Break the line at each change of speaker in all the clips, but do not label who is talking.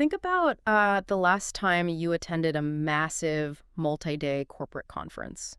Think about the last time you attended a massive multi-day corporate conference,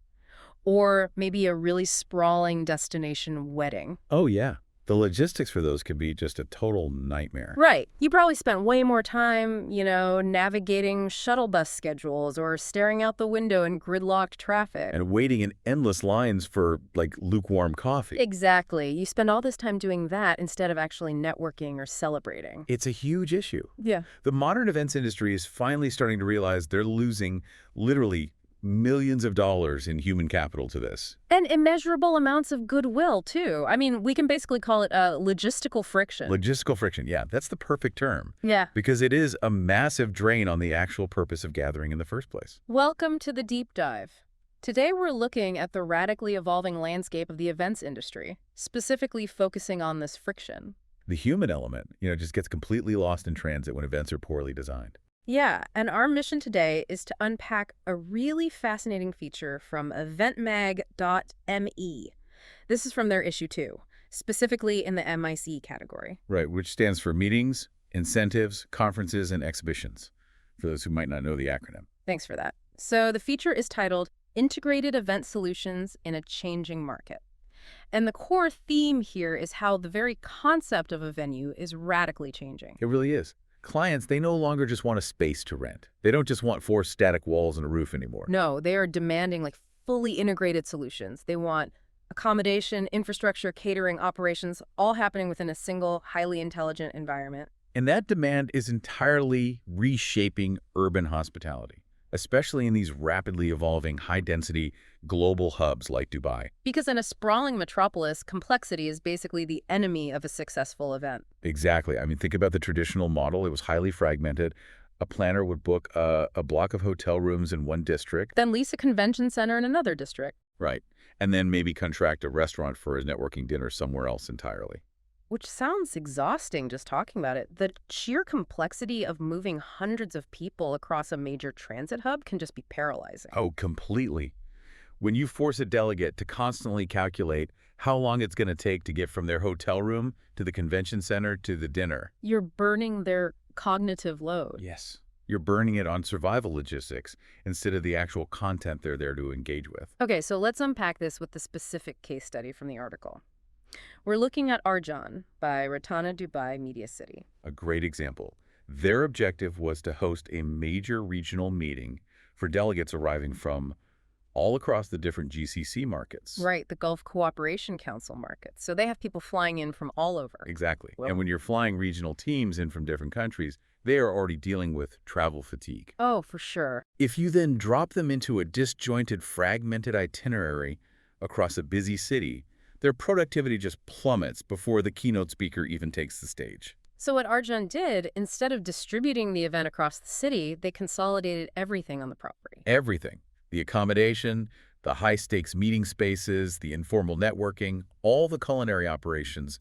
or maybe a really sprawling destination wedding.
Oh, yeah. The logistics for those can be just a total nightmare.
Right. You probably spent way more time, navigating shuttle bus schedules or staring out the window in gridlocked traffic.
And waiting in endless lines for, like, lukewarm coffee.
Exactly. You spend all this time doing that instead of actually networking or celebrating.
It's a huge issue.
Yeah.
The modern events industry is finally starting to realize they're losing literally millions of dollars in human capital to this.
And immeasurable amounts of goodwill, too. I mean, we can basically call it logistical friction.
Logistical friction, yeah, that's the perfect term.
Yeah.
Because it is a massive drain on the actual purpose of gathering in the first place.
Welcome to the deep dive. Today we're looking at the radically evolving landscape of the events industry, specifically focusing on this friction.
The human element, just gets completely lost in transit when events are poorly designed.
Yeah, and our mission today is to unpack a really fascinating feature from eventmag.me. This is from their issue 2, specifically in the MIC category.
Right, which stands for meetings, incentives, conferences, and exhibitions, for those who might not know the acronym.
Thanks for that. So the feature is titled Integrated Event Solutions in a Changing Market. And the core theme here is how the very concept of a venue is radically changing.
It really is. Clients, they no longer just want a space to rent. They don't just want 4 static walls and a roof anymore.
No, they are demanding fully integrated solutions. They want accommodation, infrastructure, catering, operations, all happening within a single, highly intelligent environment.
And that demand is entirely reshaping urban hospitality, especially in these rapidly evolving, high-density global hubs like Dubai.
Because in a sprawling metropolis, complexity is basically the enemy of a successful event.
Exactly. I mean, think about the traditional model. It was highly fragmented. A planner would book a block of hotel rooms in one district.
Then lease a convention center in another district.
Right. And then maybe contract a restaurant for a networking dinner somewhere else entirely.
Which sounds exhausting just talking about it. The sheer complexity of moving hundreds of people across a major transit hub can just be paralyzing.
Oh, completely. When you force a delegate to constantly calculate how long it's going to take to get from their hotel room to the convention center to the dinner.
You're burning their cognitive load.
Yes. You're burning it on survival logistics instead of the actual content they're there to engage with.
Okay, so let's unpack this with the specific case study from the article. We're looking at Arjaan by Rotana Dubai Media City.
A great example. Their objective was to host a major regional meeting for delegates arriving from all across the different GCC markets.
Right, the Gulf Cooperation Council markets. So they have people flying in from all over.
Exactly.
Well,
and when you're flying regional teams in from different countries, they are already dealing with travel fatigue.
oh, for sure.
If you then drop them into a disjointed, fragmented itinerary across a busy city, their productivity just plummets before the keynote speaker even takes the stage.
So what Arjaan did, instead of distributing the event across the city, they consolidated everything on the property.
Everything. The accommodation, the high-stakes meeting spaces, the informal networking, all the culinary operations,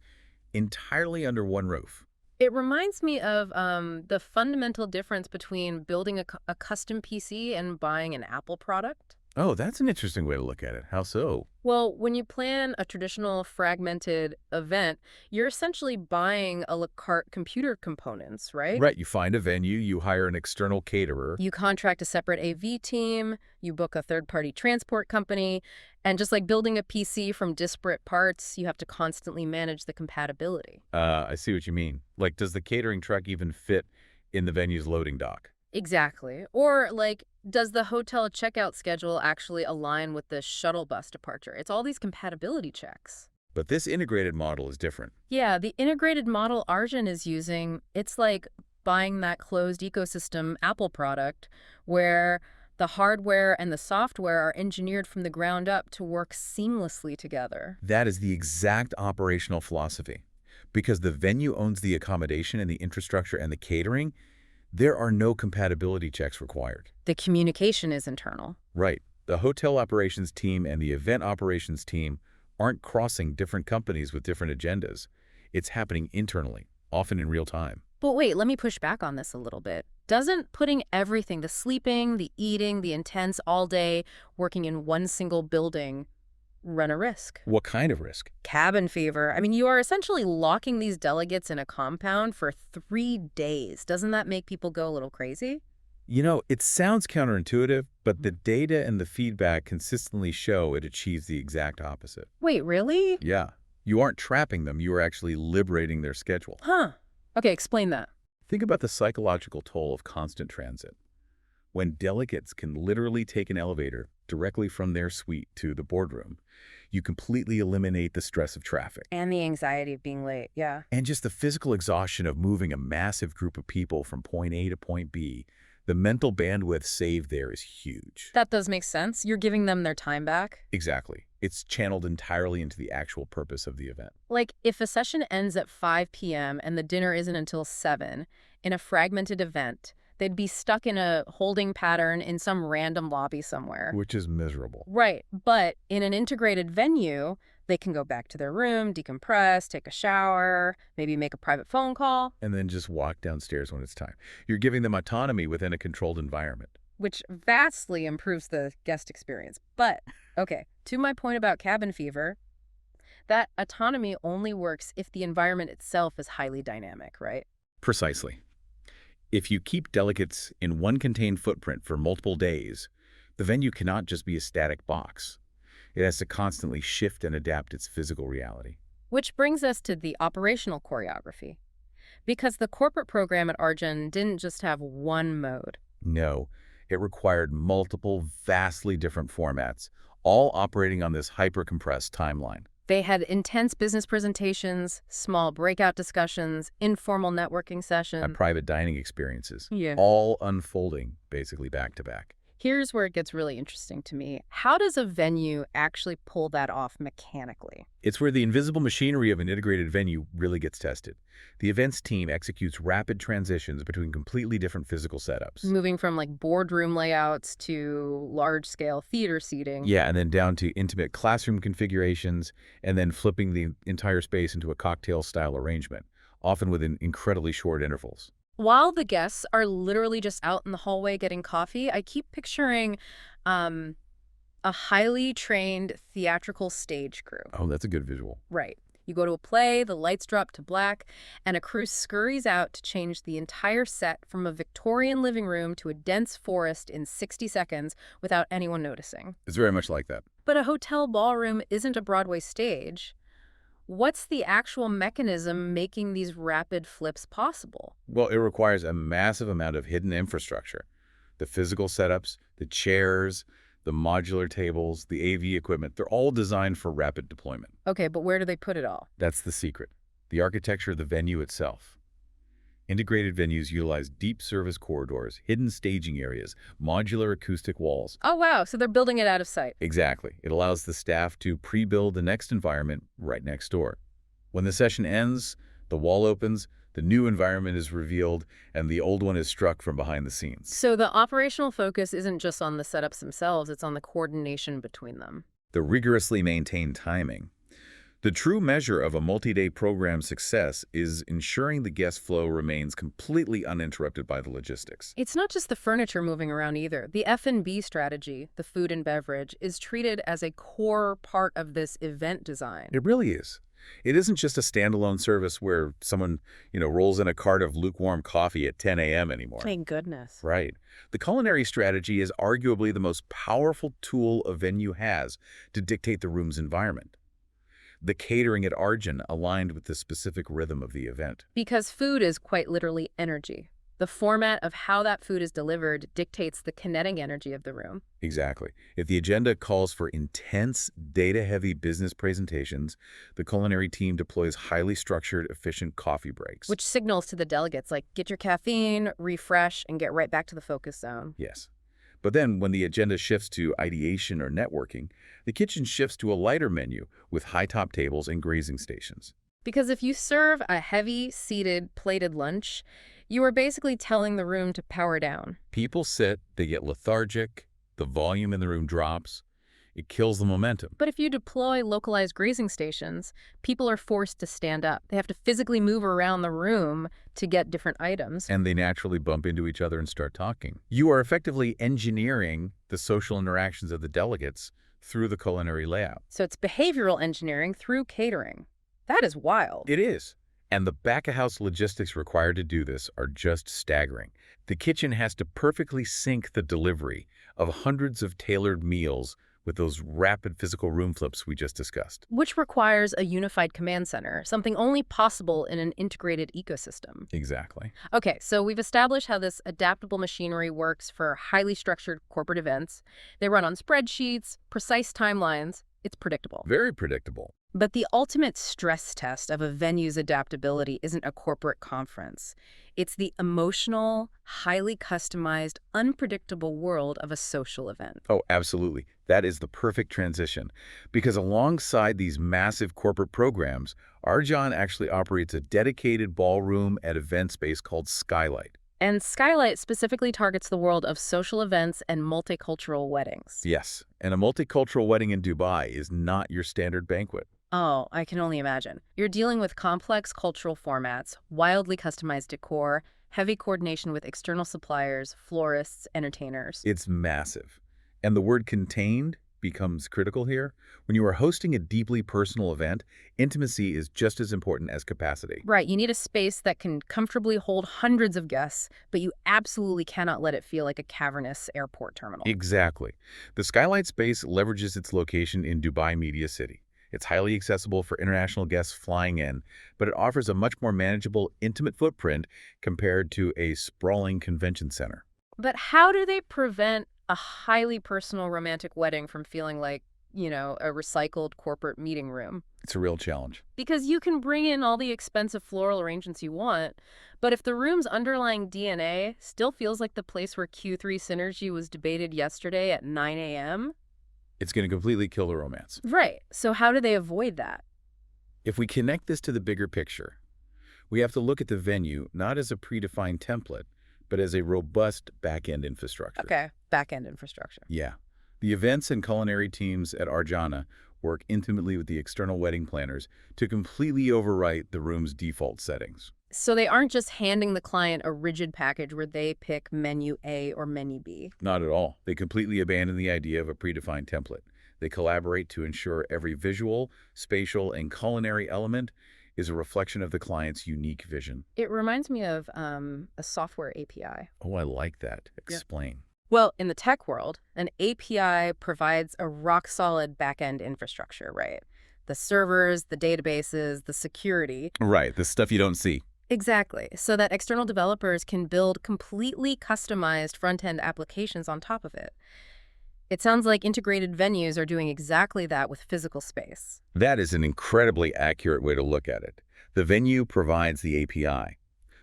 entirely under one roof.
It reminds me of the fundamental difference between building a custom PC and buying an Apple product.
Oh, that's an interesting way to look at it. How so?
Well, when you plan a traditional fragmented event, you're essentially buying a la carte computer components, right?
Right, you find a venue, you hire an external caterer.
You contract a separate AV team, you book a third-party transport company, and just like building a PC from disparate parts, you have to constantly manage the compatibility.
I see what you mean. Like, does the catering truck even fit in the venue's loading dock?
Exactly. Or, does the hotel checkout schedule actually align with the shuttle bus departure? It's all these compatibility checks.
But this integrated model is different.
Yeah, the integrated model Arjaan is using, it's like buying that closed ecosystem Apple product where the hardware and the software are engineered from the ground up to work seamlessly together.
That is the exact operational philosophy. Because the venue owns the accommodation and the infrastructure and the catering, there are no compatibility checks required.
The communication is internal.
Right. The hotel operations team and the event operations team aren't crossing different companies with different agendas. It's happening internally, often in real time.
But wait, let me push back on this a little bit. Doesn't putting everything, the sleeping, the eating, the intents all day, working in one single building, run a risk.
What kind of risk?
Cabin fever. I mean, you are essentially locking these delegates in a compound for 3 days. Doesn't that make people go a little crazy?
You know, it sounds counterintuitive, but the data and the feedback consistently show it achieves the exact opposite.
Wait, really?
Yeah. You aren't trapping them, you are actually liberating their schedule.
Huh. Okay, explain that.
Think about the psychological toll of constant transit. When delegates can literally take an elevator directly from their suite to the boardroom, you completely eliminate the stress of traffic.
And the anxiety of being late, yeah.
And just the physical exhaustion of moving a massive group of people from point A to point B, the mental bandwidth saved there is huge.
That does make sense. You're giving them their time back.
Exactly. It's channeled entirely into the actual purpose of the event.
Like, if a session ends at 5 p.m. and the dinner isn't until 7, in a fragmented event, they'd be stuck in a holding pattern in some random lobby somewhere.
Which is miserable.
Right, but in an integrated venue, they can go back to their room, decompress, take a shower, maybe make a private phone call.
And then just walk downstairs when it's time. You're giving them autonomy within a controlled environment.
Which vastly improves the guest experience. But, okay, to my point about cabin fever, that autonomy only works if the environment itself is highly dynamic, right?
Precisely. If you keep delegates in one contained footprint for multiple days, the venue cannot just be a static box. It has to constantly shift and adapt its physical reality.
Which brings us to the operational choreography. Because the corporate program at Arjaan didn't just have one mode.
No, it required multiple, vastly different formats, all operating on this hyper-compressed timeline.
They had intense business presentations, small breakout discussions, informal networking sessions.
And private dining experiences,
Yeah.
all unfolding basically back to back.
Here's where it gets really interesting to me. How does a venue actually pull that off mechanically?
It's where the invisible machinery of an integrated venue really gets tested. The events team executes rapid transitions between completely different physical setups.
Moving from like boardroom layouts to large-scale theater seating.
Yeah, and then down to intimate classroom configurations, and then flipping the entire space into a cocktail-style arrangement, often within incredibly short intervals.
While the guests are literally just out in the hallway getting coffee, I keep picturing a highly trained theatrical stage crew.
Oh, that's a good visual.
Right. You go to a play, the lights drop to black, and a crew scurries out to change the entire set from a Victorian living room to a dense forest in 60 seconds without anyone noticing.
It's very much like that.
But a hotel ballroom isn't a Broadway stage. What's the actual mechanism making these rapid flips possible?
Well, it requires a massive amount of hidden infrastructure. The physical setups, the chairs, the modular tables, the AV equipment, they're all designed for rapid deployment.
Okay, but where do they put it all?
That's the secret. The architecture of the venue itself. Integrated venues utilize deep service corridors, hidden staging areas, modular acoustic walls.
Oh, wow. So they're building it out of sight.
Exactly. It allows the staff to pre-build the next environment right next door. When the session ends, the wall opens, the new environment is revealed, and the old one is struck from behind the scenes.
So the operational focus isn't just on the setups themselves, it's on the coordination between them.
The rigorously maintained timing. The true measure of a multi-day program's success is ensuring the guest flow remains completely uninterrupted by the logistics.
It's not just the furniture moving around either. The F&B strategy, the food and beverage, is treated as a core part of this event design.
It really is. It isn't just a standalone service where someone, rolls in a cart of lukewarm coffee at 10 a.m. anymore.
Thank goodness.
Right. The culinary strategy is arguably the most powerful tool a venue has to dictate the room's environment. The catering at Arjaan aligned with the specific rhythm of the event.
Because food is quite literally energy. The format of how that food is delivered dictates the kinetic energy of the room.
Exactly. If the agenda calls for intense, data-heavy business presentations, the culinary team deploys highly structured, efficient coffee breaks.
Which signals to the delegates, like, get your caffeine, refresh, and get right back to the focus zone.
Yes. But then when the agenda shifts to ideation or networking, the kitchen shifts to a lighter menu with high-top tables and grazing stations.
Because if you serve a heavy, seated, plated lunch, you are basically telling the room to power down.
People sit, they get lethargic, the volume in the room drops. It kills the momentum.
But if you deploy localized grazing stations, people are forced to stand up. They have to physically move around the room to get different items.
And they naturally bump into each other and start talking. You are effectively engineering the social interactions of the delegates through the culinary layout.
So it's behavioral engineering through catering. That is wild.
It is. And the back-of-house logistics required to do this are just staggering. The kitchen has to perfectly sync the delivery of hundreds of tailored meals with those rapid physical room flips we just discussed.
Which requires a unified command center, something only possible in an integrated ecosystem.
Exactly.
Okay, so we've established how this adaptable machinery works for highly structured corporate events. They run on spreadsheets, precise timelines. It's predictable.
Very predictable.
But the ultimate stress test of a venue's adaptability isn't a corporate conference. It's the emotional, highly customized, unpredictable world of a social event.
Oh, absolutely. That is the perfect transition. Because alongside these massive corporate programs, Arjaan actually operates a dedicated ballroom and event space called Skylight.
And Skylight specifically targets the world of social events and multicultural weddings.
Yes, and a multicultural wedding in Dubai is not your standard banquet.
Oh, I can only imagine. You're dealing with complex cultural formats, wildly customized decor, heavy coordination with external suppliers, florists, entertainers.
It's massive. And the word contained becomes critical here. When you are hosting a deeply personal event, intimacy is just as important as capacity.
Right, you need a space that can comfortably hold hundreds of guests, but you absolutely cannot let it feel like a cavernous airport terminal.
Exactly. The Skylight space leverages its location in Dubai Media City. It's highly accessible for international guests flying in, but it offers a much more manageable, intimate footprint compared to a sprawling convention center.
But how do they prevent a highly personal romantic wedding from feeling like, a recycled corporate meeting room?
It's a real challenge.
Because you can bring in all the expensive floral arrangements you want, but if the room's underlying DNA still feels like the place where Q3 synergy was debated yesterday at 9 a.m.,
It's going to completely kill the romance.
right. So how do they avoid that?
If we connect this to the bigger picture, we have to look at the venue not as a predefined template, but as a robust back-end infrastructure.
Okay, back-end infrastructure.
Yeah. The events and culinary teams at Arjana work intimately with the external wedding planners to completely overwrite the room's default settings.
So they aren't just handing the client a rigid package where they pick menu A or menu B.
Not at all. They completely abandon the idea of a predefined template. They collaborate to ensure every visual, spatial, and culinary element is a reflection of the client's unique vision.
It reminds me of a software API.
Oh, I like that. Explain.
Well, in the tech world, an API provides a rock-solid back-end infrastructure, right? The servers, the databases, the security.
Right, the stuff you don't see.
Exactly, so that external developers can build completely customized front-end applications on top of it. It sounds like integrated venues are doing exactly that with physical space.
That is an incredibly accurate way to look at it. The venue provides the API,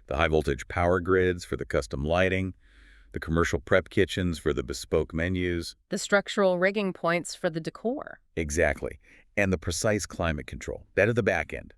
the high-voltage power grids for the custom lighting, the commercial prep kitchens for the bespoke menus.
The structural rigging points for the decor.
Exactly. And the precise climate control. That is the back end.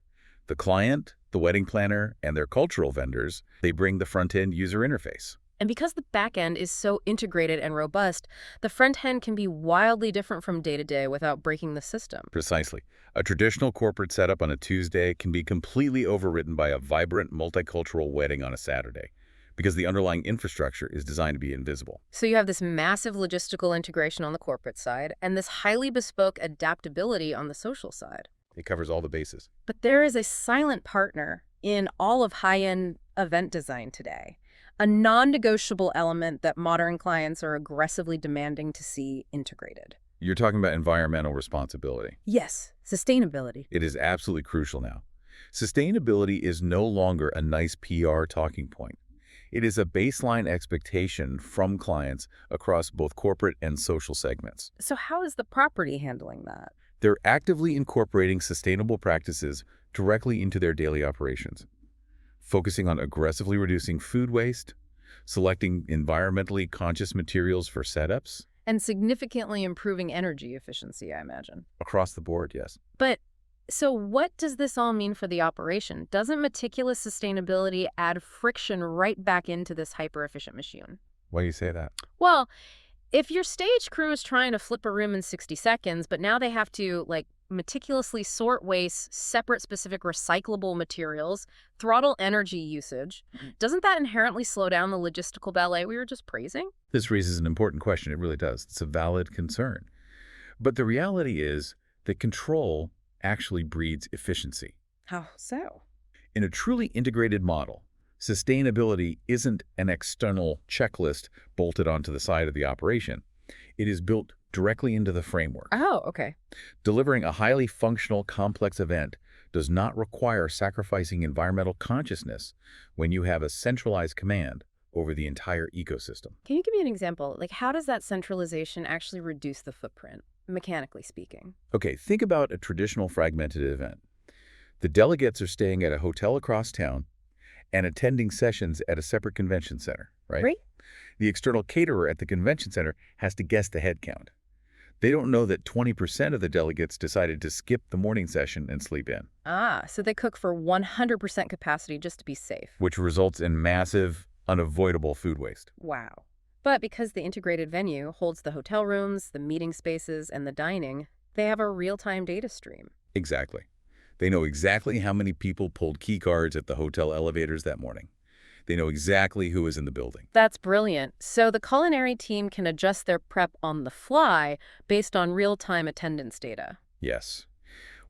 The client, the wedding planner, and their cultural vendors, they bring the front-end user interface.
And because the back end is so integrated and robust, the front end can be wildly different from day to day without breaking the system.
Precisely. A traditional corporate setup on a Tuesday can be completely overwritten by a vibrant multicultural wedding on a Saturday, because the underlying infrastructure is designed to be invisible.
So you have this massive logistical integration on the corporate side and this highly bespoke adaptability on the social side.
It covers all the bases.
But there is a silent partner in all of high-end event design today, a non-negotiable element that modern clients are aggressively demanding to see integrated.
You're talking about environmental responsibility.
Yes, sustainability.
It is absolutely crucial now. Sustainability is no longer a nice PR talking point. It is a baseline expectation from clients across both corporate and social segments.
So how is the property handling that?
They're actively incorporating sustainable practices directly into their daily operations, focusing on aggressively reducing food waste, selecting environmentally conscious materials for setups.
And significantly improving energy efficiency, I imagine.
Across the board, yes.
But so what does this all mean for the operation? Doesn't meticulous sustainability add friction right back into this hyper-efficient machine?
Why do you say that?
Well, if your stage crew is trying to flip a room in 60 seconds, but now they have to, meticulously sort waste, separate specific recyclable materials, throttle energy usage, doesn't that inherently slow down the logistical ballet we were just praising?
This raises an important question. It really does. It's a valid concern. But the reality is that control actually breeds efficiency.
How so?
In a truly integrated model, sustainability isn't an external checklist bolted onto the side of the operation. It is built directly into the framework.
Oh, okay.
Delivering a highly functional, complex event does not require sacrificing environmental consciousness when you have a centralized command over the entire ecosystem.
Can you give me an example? Like, how does that centralization actually reduce the footprint, mechanically speaking?
Okay, think about a traditional fragmented event. The delegates are staying at a hotel across town and attending sessions at a separate convention center, right?
Right?
The external caterer at the convention center has to guess the head count. They don't know that 20% of the delegates decided to skip the morning session and sleep in,
Ah, so they cook for 100% capacity just to be safe.
which results in massive, unavoidable food waste.
Wow. But because the integrated venue holds the hotel rooms, the meeting spaces, and the dining, they have a real-time data stream.
Exactly. They know exactly how many people pulled key cards at the hotel elevators that morning. They know exactly who is in the building.
That's brilliant. So the culinary team can adjust their prep on the fly based on real-time attendance data.
Yes.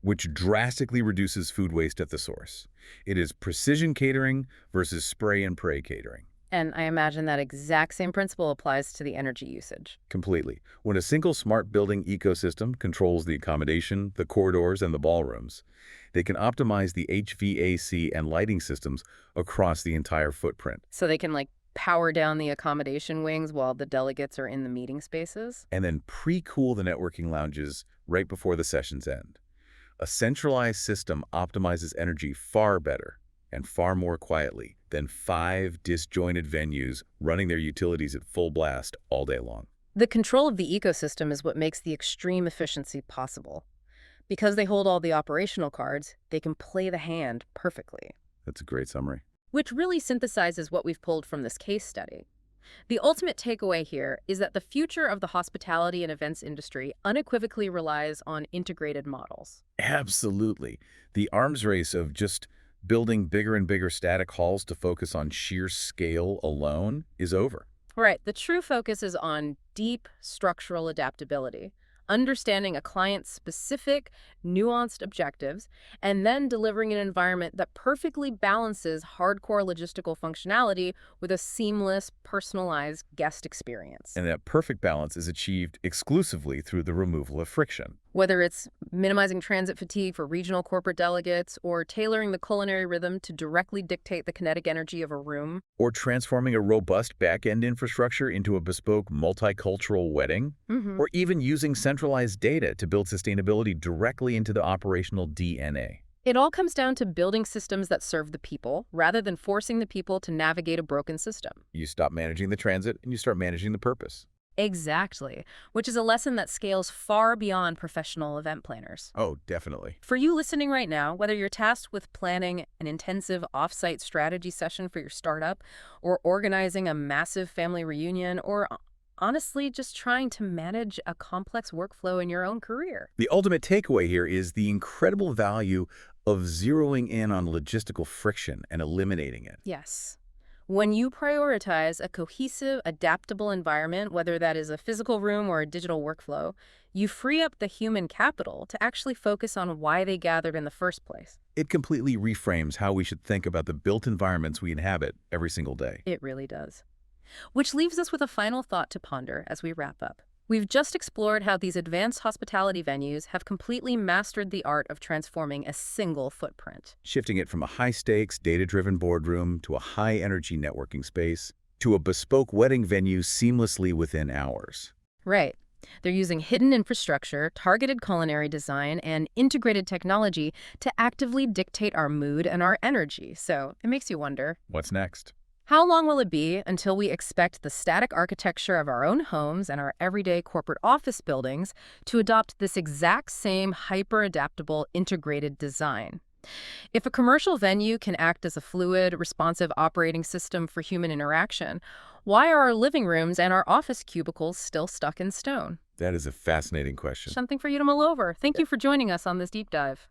Which drastically reduces food waste at the source. It is precision catering versus spray and pray catering.
And I imagine that exact same principle applies to the energy usage.
Completely. When a single smart building ecosystem controls the accommodation, the corridors, and the ballrooms, they can optimize the HVAC and lighting systems across the entire footprint,
So they can, like, power down the accommodation wings while the delegates are in the meeting spaces?
and then pre-cool the networking lounges right before the sessions end. A centralized system optimizes energy far better and far more quietly than 5 disjointed venues running their utilities at full blast all day long.
The control of the ecosystem is what makes the extreme efficiency possible. Because they hold all the operational cards, they can play the hand perfectly.
That's a great summary.
Which really synthesizes what we've pulled from this case study. The ultimate takeaway here is that the future of the hospitality and events industry unequivocally relies on integrated models.
Absolutely. The arms race of just building bigger and bigger static halls to focus on sheer scale alone is over.
Right, the true focus is on deep structural adaptability, understanding a client's specific, nuanced objectives, and then delivering an environment that perfectly balances hardcore logistical functionality with a seamless, personalized guest experience.
And that perfect balance is achieved exclusively through the removal of friction.
Whether it's minimizing transit fatigue for regional corporate delegates or tailoring the culinary rhythm to directly dictate the kinetic energy of a room.
Or transforming a robust back-end infrastructure into a bespoke multicultural wedding. Or even using centralized data to build sustainability directly into the operational DNA.
It all comes down to building systems that serve the people, rather than forcing the people to navigate a broken system.
You stop managing the transit and you start managing the purpose.
Exactly, which is a lesson that scales far beyond professional event planners.
Oh, definitely.
For you listening right now, whether you're tasked with planning an intensive off-site strategy session for your startup, or organizing a massive family reunion, or honestly just trying to manage a complex workflow in your own career.
The ultimate takeaway here is the incredible value of zeroing in on logistical friction and eliminating it.
Yes. When you prioritize a cohesive, adaptable environment, whether that is a physical room or a digital workflow, you free up the human capital to actually focus on why they gathered in the first place.
It completely reframes how we should think about the built environments we inhabit every single day.
It really does. Which leaves us with a final thought to ponder as we wrap up. We've just explored how these advanced hospitality venues have completely mastered the art of transforming a single footprint.
Shifting it from a high-stakes, data-driven boardroom to a high-energy networking space to a bespoke wedding venue seamlessly within hours.
Right. They're using hidden infrastructure, targeted culinary design, and integrated technology to actively dictate our mood and our energy. So it makes you wonder,
What's next?
how long will it be until we expect the static architecture of our own homes and our everyday corporate office buildings to adopt this exact same hyper-adaptable integrated design? If a commercial venue can act as a fluid, responsive operating system for human interaction, why are our living rooms and our office cubicles still stuck in stone?
That is a fascinating question.
Something for you to mull over. Thank you for joining us on this deep dive.